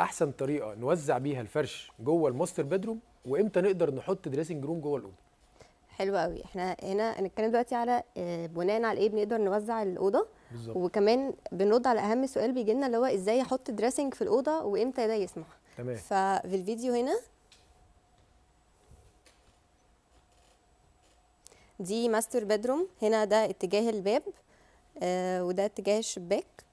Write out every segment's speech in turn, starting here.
احسن طريقه نوزع بيها الفرش جوه الماستر بيدروم، وامتى نقدر نحط دريسنج روم جوه الاوضه؟ حلو قوي. احنا هنا هنتكلم دلوقتي على بناء على ايه بنقدر نوزع الاوضه. بالظبط. وكمان بنرد على اهم سؤال بيجي لنا اللي هو ازاي احط دريسنج في الاوضه وامتى ده يسمح. تمام. ففي الفيديو هنا دي ماستر بيدروم، هنا ده اتجاه الباب وده اتجاه الشباك.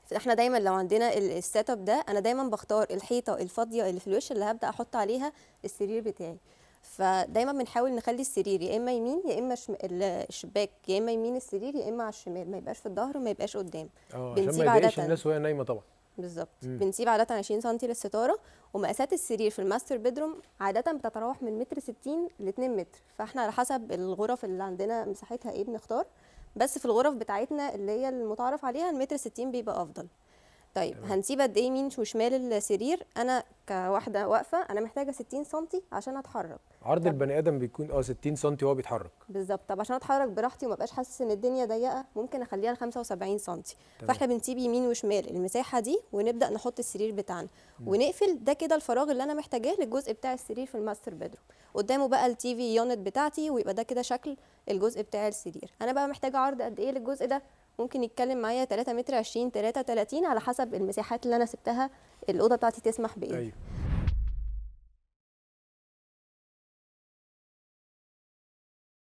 فاحنا دايما لو عندنا السيت اب ده انا دايما بختار الحيطه الفاضيه اللي في الوش اللي هبدا احط عليها السرير بتاعي. فدايما بنحاول نخلي السرير يا اما يمين يا اما الشباك يا اما يمين السرير يا اما على الشمال، ما يبقاش في الظهر وما يبقاش قدام. عشان ما يضايقش الناس وهي نايمه طبعا. بالظبط. بنسيب عاده 20 سم للستاره. ومقاسات السرير في الماستر بيدروم عاده بتتراوح من متر 60 ل 2 متر، فاحنا على حسب الغرف اللي عندنا مساحتها ايه بنختار. بس في الغرف بتاعتنا اللي هي المتعارف عليها المتر 60 بيبقى افضل. طيب تمام. هنسيب قد ايه يمين وشمال السرير؟ انا كواحده واقفه انا محتاجه 60 سم عشان اتحرك. عرض البني ادم بيكون 60 سم وهو بيتحرك. بالظبط. طب عشان اتحرك براحتي وما بقاش حاسس ان الدنيا ضيقه ممكن اخليها ل 75 سم. فاحنا بنسيب يمين وشمال المساحه دي ونبدا نحط السرير بتاعنا ونقفل. ده كده الفراغ اللي انا محتاجاه للجزء بتاع السرير في الماستر بيدروم. قدامه بقى التي في يونت بتاعتي، ويبقى ده كده شكل الجزء بتاع السرير. انا بقى محتاجه عرض قد ايه للجزء ده؟ ممكن يتكلم معايا 3 متر 20 3 30 على حسب المساحات اللي انا سبتها الاوضه بتاعتي تسمح بايه. أيوه.